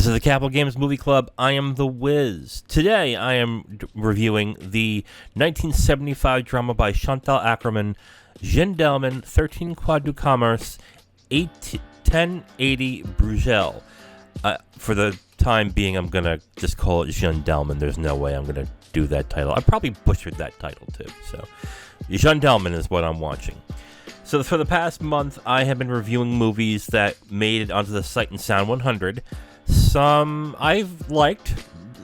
This is the Capital Games Movie Club. I am The Wiz. Today I am reviewing the 1975 drama by Chantal Akerman, Jeanne Dielman, 13 Quai du Commerce, 1080 Bruxelles. For the time being, I'm going to just call it Jeanne Dielman. There's no way I'm going to do that title. I probably butchered that title too. So, Jeanne Dielman is what I'm watching. So for the past month, I have been reviewing movies that made it onto the Sight and Sound 100. Some I've liked,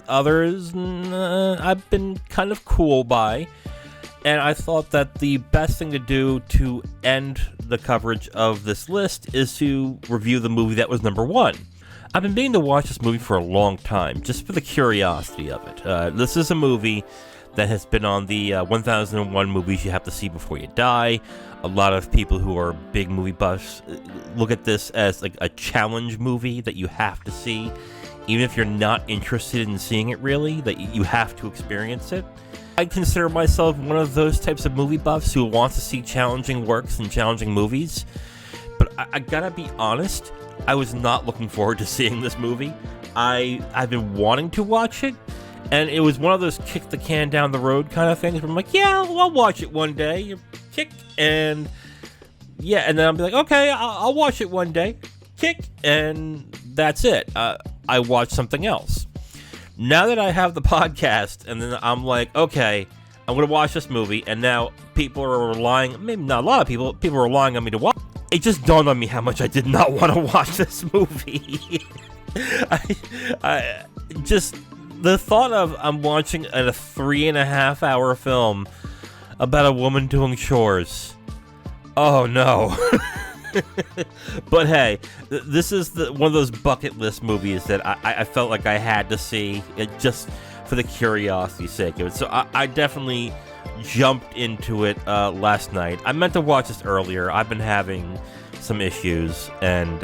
others I've been kind of cool by, and I thought that the best thing to do to end the coverage of this list is to review the movie that was number one. I've been meaning to watch this movie for a long time, just for the curiosity of it. This is a movie that has been on the 1001 movies you have to see before you die. A lot of people who are big movie buffs look at this as like a challenge movie that you have to see, even if you're not interested in seeing it really, that you have to experience it. I consider myself one of those types of movie buffs who wants to see challenging works and challenging movies, but I gotta be honest, I was not looking forward to seeing this movie. I've been wanting to watch it, and it was one of those kick the can down the road kind of things where I'm like, yeah, I'll watch it one day. You kick, and yeah, and then I'll be like, okay, I'll watch it one day. Kick, and that's it. I watch something else. Now that I have the podcast, and then I'm like, okay, I'm going to watch this movie, and now people are relying, maybe not a lot of people are relying on me to watch. It just dawned on me how much I did not want to watch this movie. I just... The thought of I'm watching a 3.5 hour film about a woman doing chores. Oh no. But hey, this is one of those bucket list movies that I felt like I had to see just for the curiosity's sake of it. So I definitely jumped into it last night. I meant to watch this earlier. I've been having some issues, and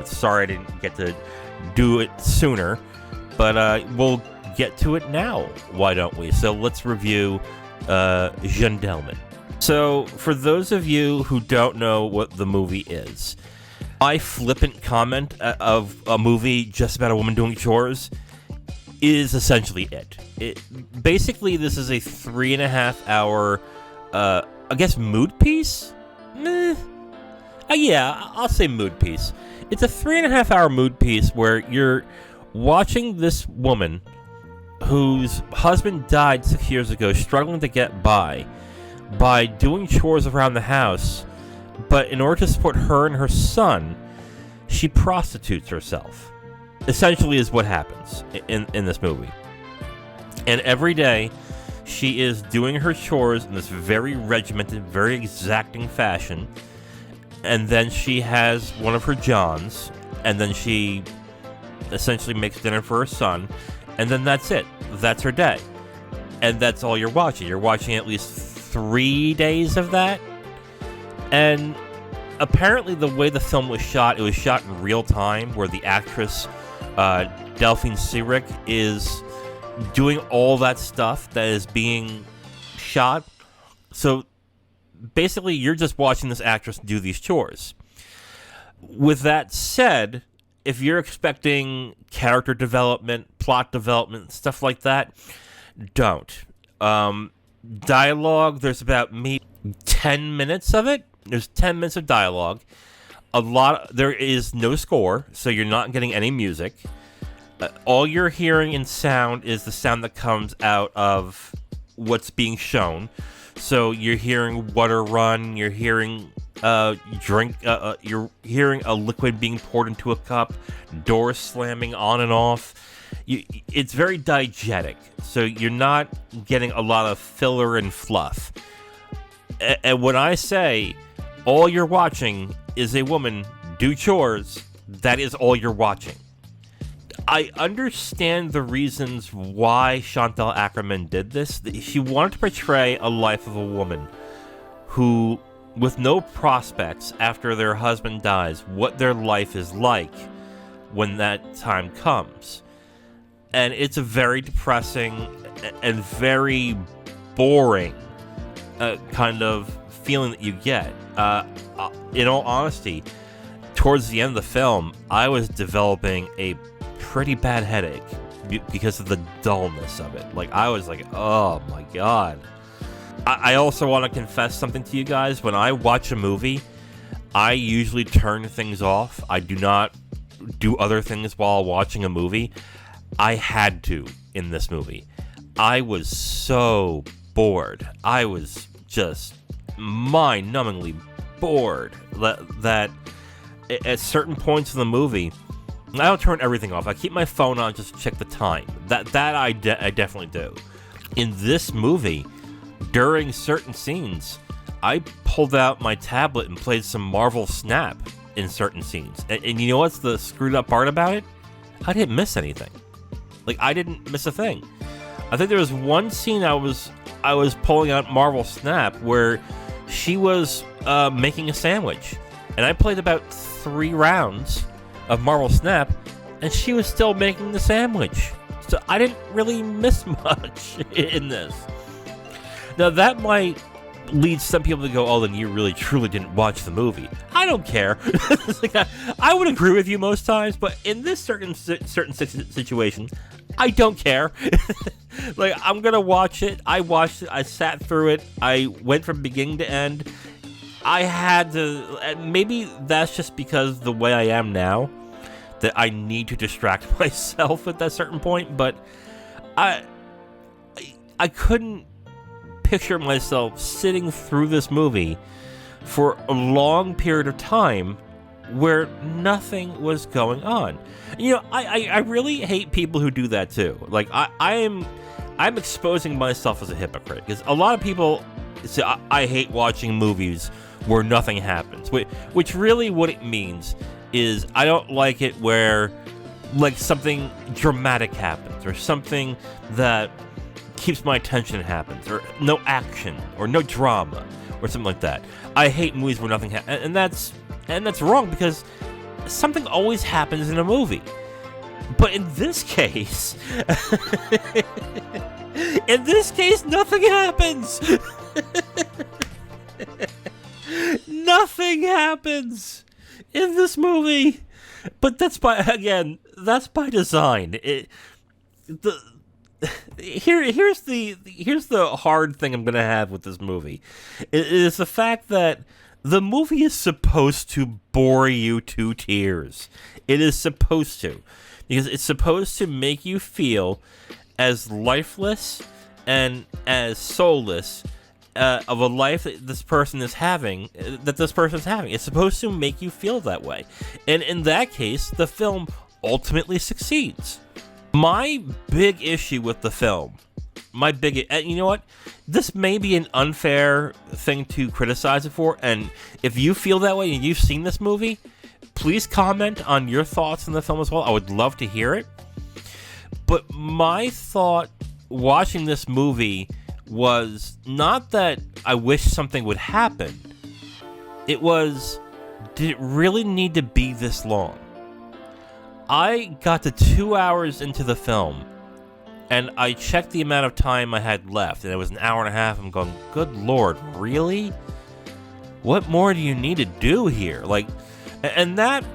sorry I didn't get to do it sooner. But we'll get to it now, why don't we? So let's review Jeanne Dielman. So for those of you who don't know what the movie is, my flippant comment of a movie just about a woman doing chores is essentially it. Basically, this is a 3.5 hour, I guess, mood piece? Yeah, I'll say mood piece. It's a 3.5 hour mood piece where you're watching this woman whose husband died 6 years ago, struggling to get by doing chores around the house, but in order to support her and her son, she prostitutes herself. Essentially is what happens in this movie. And every day, she is doing her chores in this very regimented, very exacting fashion, and then she has one of her Johns, and then she essentially makes dinner for her son, and then that's it. That's her day. And that's all you're watching. You're watching at least 3 days of that. And apparently the way the film was shot, it was shot in real time, where the actress, Delphine Seyrig, is doing all that stuff that is being shot. So basically you're just watching this actress do these chores. With that said, if you're expecting character development, plot development, stuff like that, don't. Dialogue, there's about maybe 10 minutes of it. There's 10 minutes of dialogue. There is no score, so you're not getting any music. All you're hearing in sound is the sound that comes out of what's being shown. So you're hearing water run, you're hearing you're hearing a liquid being poured into a cup, doors slamming on and off. It's very diegetic, so you're not getting a lot of filler and fluff. And when I say all you're watching is a woman do chores, that is all you're watching. I understand the reasons why Chantal Akerman did this. She wanted to portray a life of a woman who, with no prospects after their husband dies, what their life is like when that time comes. And it's a very depressing and very boring kind of feeling that you get. In all honesty, towards the end of the film, I was developing a pretty bad headache because of the dullness of it. Like, I was like, oh my god. I also want to confess something to you guys. When I watch a movie, I usually turn things off. I do not do other things while watching a movie. I had to in this movie. I was so bored. I was just mind-numbingly bored that at certain points in the movie, I don't turn everything off. I keep my phone on just to check the time. That I definitely do. In this movie, during certain scenes, I pulled out my tablet and played some Marvel Snap in certain scenes. And you know what's the screwed up part about it? I didn't miss anything. Like, I didn't miss a thing. I think there was one scene I was pulling out Marvel Snap where she was making a sandwich. And I played about 3 rounds of Marvel Snap, and she was still making the sandwich. So I didn't really miss much in this. Now, that might lead some people to go, oh, then you really truly didn't watch the movie. I don't care. Like, I would agree with you most times, but in this certain situation, I don't care. Like, I'm going to watch it. I watched it. I sat through it. I went from beginning to end. I had to, and maybe that's just because the way I am now, that I need to distract myself at that certain point, but I couldn't picture myself sitting through this movie for a long period of time where nothing was going on. You know, I really hate people who do that too. Like, I'm exposing myself as a hypocrite, because a lot of people say I hate watching movies where nothing happens, which really what it means is I don't like it where, like, something dramatic happens or something that keeps my attention happens, or no action or no drama or something like that. I hate movies where nothing happens, and that's wrong, because something always happens in a movie. But in this case, nothing happens. Nothing happens in this movie. But that's by design. Here's the hard thing I'm gonna have with this movie. It is the fact that the movie is supposed to bore you to tears. It is supposed to, because it's supposed to make you feel as lifeless and as soulless of a life that this person is having. It's supposed to make you feel that way, and in that case, the film ultimately succeeds. My big issue with the film, you know what? This may be an unfair thing to criticize it for, and if you feel that way and you've seen this movie, please comment on your thoughts on the film as well. I would love to hear it. But my thought watching this movie was not that I wish something would happen. It was, did it really need to be this long? I got to 2 hours into the film, and I checked the amount of time I had left, and it was an hour and a half. I'm going, good lord, really? What more do you need to do here? Like, and that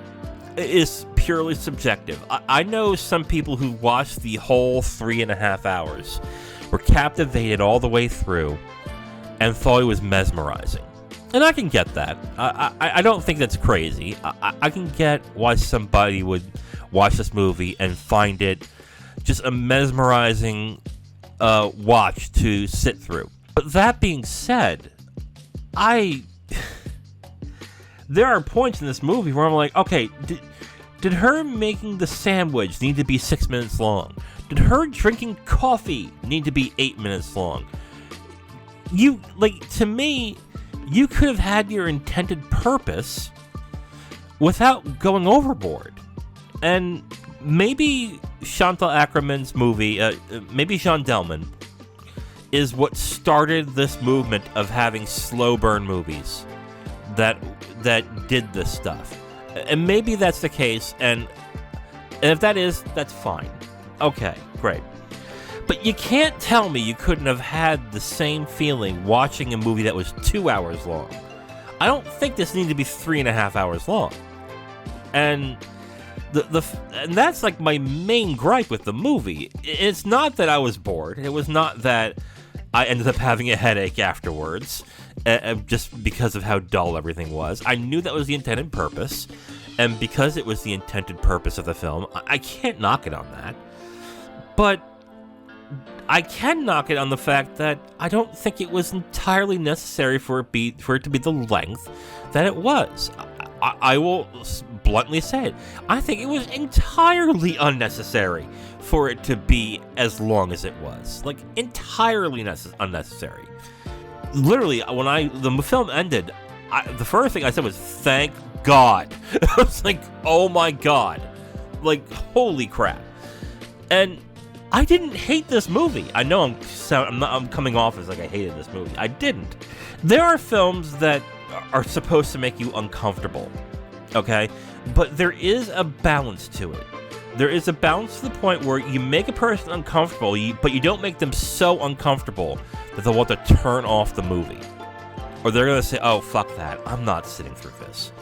is purely subjective. I know some people who watched the whole 3.5 hours, were captivated all the way through, and thought it was mesmerizing. And I can get that. I don't think that's crazy. I can get why somebody would watch this movie and find it just a mesmerizing watch to sit through. But that being said, there are points in this movie where I'm like, okay, did her making the sandwich need to be 6 minutes long? Did her drinking coffee need to be 8 minutes long? To me, you could have had your intended purpose without going overboard. And maybe Chantal Akerman's movie, maybe Jeanne Dielman, is what started this movement of having slow burn movies that did this stuff. And maybe that's the case, and if that is, that's fine. Okay, great. But you can't tell me you couldn't have had the same feeling watching a movie that was 2 hours long. I don't think this needed to be 3.5 hours long. And And that's like my main gripe with the movie. It's not that I was bored. It was not that I ended up having a headache afterwards, just because of how dull everything was. I knew that was the intended purpose, and because it was the intended purpose of the film, I can't knock it on that. But I can knock it on the fact that I don't think it was entirely necessary for it to be the length that it was. I will bluntly say it. I think it was entirely unnecessary for it to be as long as it was. Like, entirely unnecessary. Literally, when the film ended, the first thing I said was, thank God. I was like, oh my God. Like, holy crap. And I didn't hate this movie. I know I'm coming off as like I hated this movie. I didn't. There are films that are supposed to make you uncomfortable, okay? But there is a balance to it. There is a balance to the point where you make a person uncomfortable, but you don't make them so uncomfortable that they'll want to turn off the movie. Or they're going to say, oh, fuck that. I'm not sitting through this.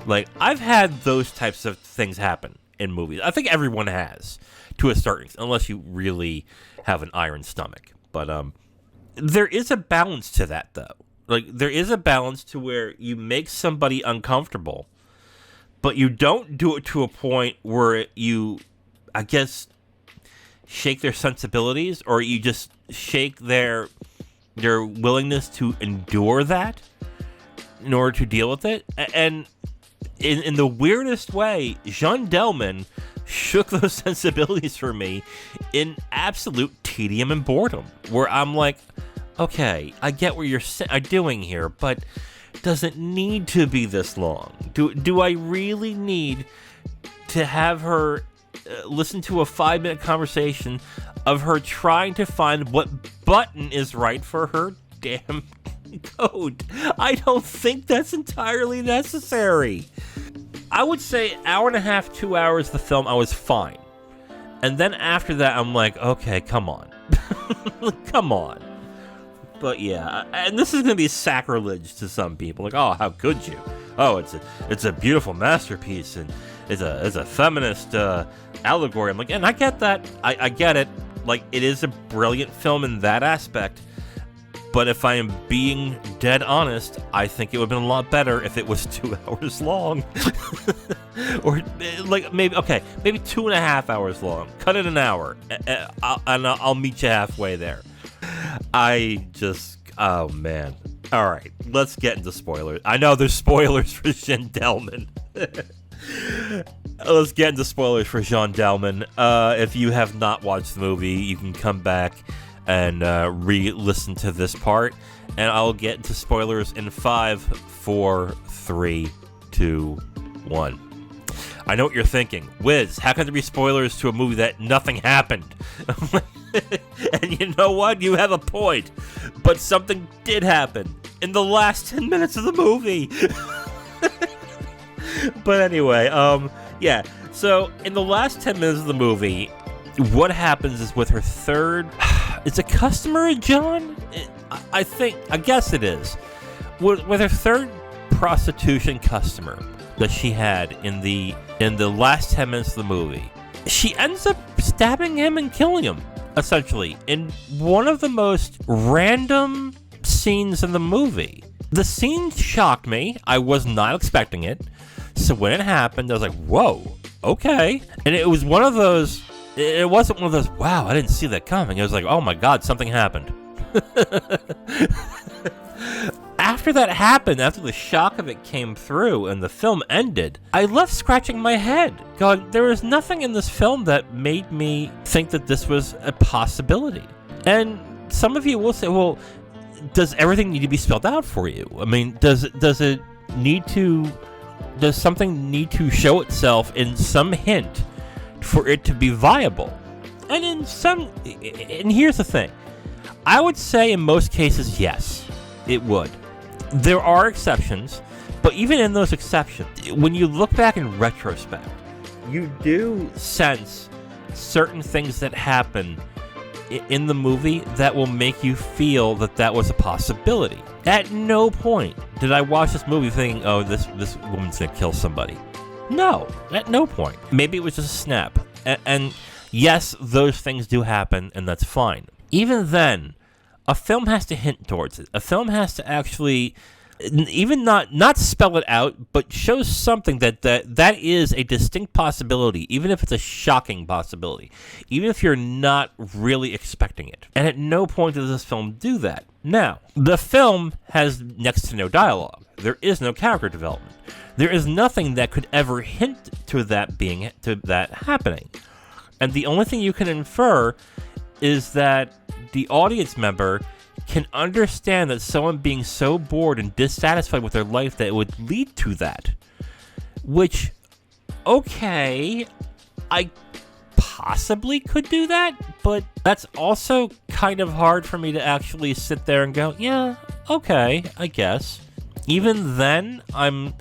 Like, I've had those types of things happen in movies. I think everyone has, to a certain extent, unless you really have an iron stomach. But there is a balance to that, though. Like, there is a balance to where you make somebody uncomfortable, but you don't do it to a point where you, I guess, shake their sensibilities, or you just shake their willingness to endure that in order to deal with it. And in the weirdest way, Jeanne Dielman shook those sensibilities for me in absolute tedium and boredom, where I'm like, okay, I get what you're doing here, but does it need to be this long? Do I really need to have her listen to a 5-minute conversation of her trying to find what button is right for her damn coat? I don't think that's entirely necessary. I would say hour and a half, 2 hours of the film, I was fine. And then after that, I'm like, okay, come on. Come on. But yeah, and this is going to be sacrilege to some people. Like, oh, how could you? Oh, it's a beautiful masterpiece, and it's a feminist allegory. I'm like, and I get that. I get it. Like, it is a brilliant film in that aspect. But if I am being dead honest, I think it would have been a lot better if it was 2 hours long. Or, like, maybe 2.5 hours long. Cut it an hour, and I'll meet you halfway there. Oh man. All right, let's get into spoilers. I know there's spoilers for Jeanne Dielman. Let's get into spoilers for Jeanne Dielman. If you have not watched the movie, you can come back and re-listen to this part, and I'll get into spoilers in 5, 4, 3, 2, 1. I know what you're thinking. Wiz, how can there be spoilers to a movie that nothing happened? And you know what? You have a point. But something did happen in the last 10 minutes of the movie. But anyway, yeah. So in the last 10 minutes of the movie, what happens is with her third... Is it customer, John? I guess it is. With her third prostitution customer that she had in the last 10 minutes of the movie, she ends up stabbing him and killing him, essentially, in one of the most random scenes in the movie. The scene shocked me. I was not expecting it. So when it happened, I was like, whoa, okay. And it was one of those... It wasn't one of those, wow, I didn't see that coming. It was like, oh my God, something happened. After that happened, after the shock of it came through and the film ended, I left scratching my head, going, there was nothing in this film that made me think that this was a possibility. And some of you will say, well, does everything need to be spelled out for you? I mean, does something need to show itself in some hint for it to be viable? And here's the thing. I would say in most cases, yes, it would. There are exceptions, but even in those exceptions, when you look back in retrospect, you do sense certain things that happen in the movie that will make you feel that was a possibility. At no point did I watch this movie thinking, oh, this woman's gonna kill somebody. No, at no point. Maybe it was just a snap. And yes, those things do happen, and that's fine. Even then, a film has to hint towards it. A film has to actually, even not spell it out, but show something that is a distinct possibility, even if it's a shocking possibility, even if you're not really expecting it. And at no point does this film do that. Now, the film has next to no dialogue. There is no character development. There is nothing that could ever hint to that happening. And the only thing you can infer is that the audience member can understand that someone being so bored and dissatisfied with their life that it would lead to that. Which, okay, I possibly could do that, but that's also kind of hard for me to actually sit there and go, yeah, okay, I guess. Even then, I'm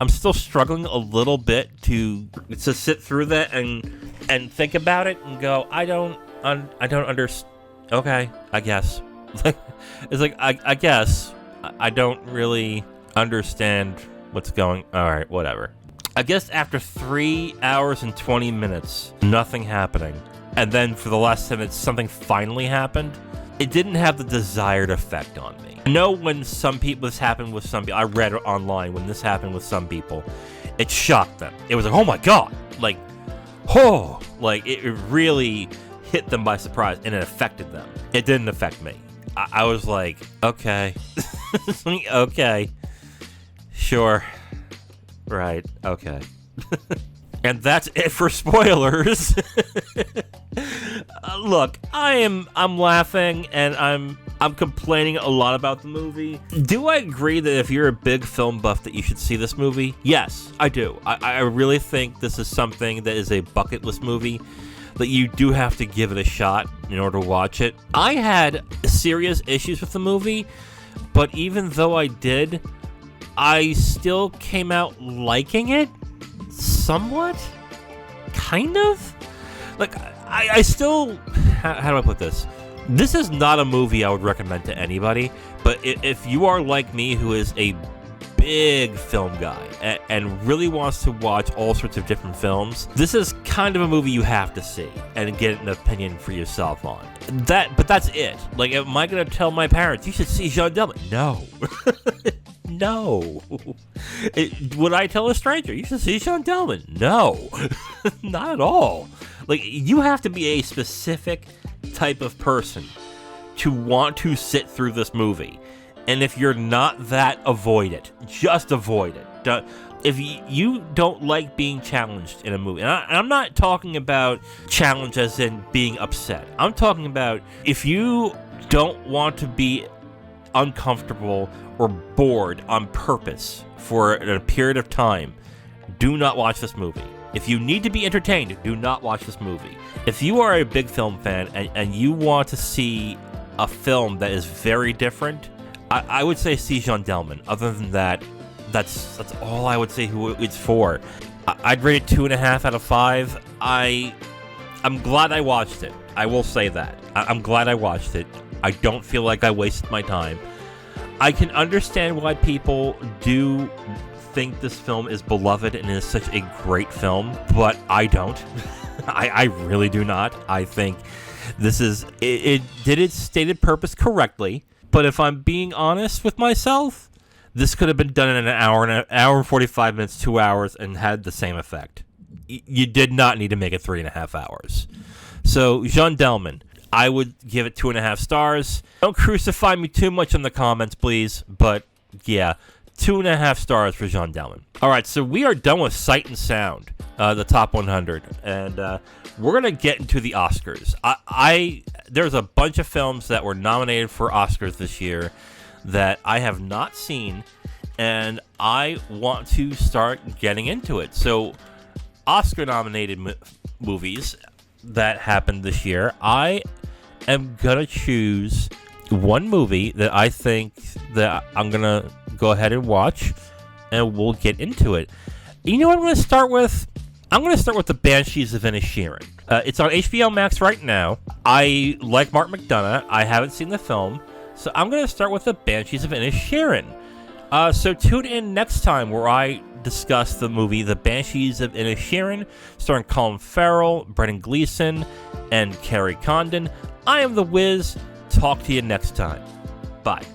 still struggling a little bit to sit through that and think about it and go, I don't understand. Okay, I guess. It's like, I guess I don't really understand what's going. All right, whatever. I guess after 3 hours and 20 minutes, nothing happening, and then for the last 10 minutes, something finally happened. It didn't have the desired effect on me. I know when this happened with some people, I read online when this happened with some people, it shocked them. It was like, oh my god, like, oh, like it really hit them by surprise, and it affected them. It didn't affect me. I was like, okay, okay, sure, right, okay. And that's it for spoilers. Look, I'm laughing and I'm complaining a lot about the movie. Do I agree that if you're a big film buff that you should see this movie? Yes, I do. I really think this is something that is a bucket list movie that you do have to give it a shot in order to watch it. I had serious issues with the movie, but even though I did, I still came out liking it. Somewhat? Kind of? Like, I still... How do I put this? This is not a movie I would recommend to anybody, but if you are like me, who is a big film guy and really wants to watch all sorts of different films, this is kind of a movie you have to see and get an opinion for yourself on. But that's it. Like, am I going to tell my parents, you should see Jeanne Dielman? No. No. Would I tell a stranger, you should see Chantal Akerman? No. Not at all. Like, you have to be a specific type of person to want to sit through this movie. And if you're not that, avoid it. Just avoid it. If you don't like being challenged in a movie, and I'm not talking about challenge as in being upset. I'm talking about if you don't want to be uncomfortable or bored on purpose for a period of time, do not watch this movie. If you need to be entertained, do not watch this movie. If you are a big film fan and you want to see a film that is very different, I would say see Jeanne Dielman. Other than that, that's all I would say who it's for. I'd rate it 2.5 out of 5. I'm glad I watched it. I will say that. I'm glad I watched it. I don't feel like I wasted my time. I can understand why people do think this film is beloved and is such a great film, but I don't. I really do not. I think this is... It did its stated purpose correctly, but if I'm being honest with myself, this could have been done in an hour and 45 minutes, 2 hours, and had the same effect. You did not need to make it 3.5 hours. So, Jeanne Dielman, I would give it 2.5 stars. Don't crucify me too much in the comments, please. But, yeah, 2.5 stars for Jeanne Dielman. All right, so we are done with Sight and Sound, the top 100. And we're going to get into the Oscars. There's a bunch of films that were nominated for Oscars this year that I have not seen, and I want to start getting into it. So, Oscar-nominated movies that happened this year, I am gonna choose one movie that I think that I'm gonna go ahead and watch, and we'll get into it. You know what I'm gonna start with? I'm gonna start with the Banshees of Inisherin. It's on HBO Max right now. I like Mark McDonagh. I haven't seen the film, so I'm gonna start with the Banshees of Inisherin. So tune in next time where I discuss the movie The Banshees of Inisherin, starring Colin Farrell, Brendan Gleeson, and Kerry Condon. I am The Wiz. Talk to you next time. Bye.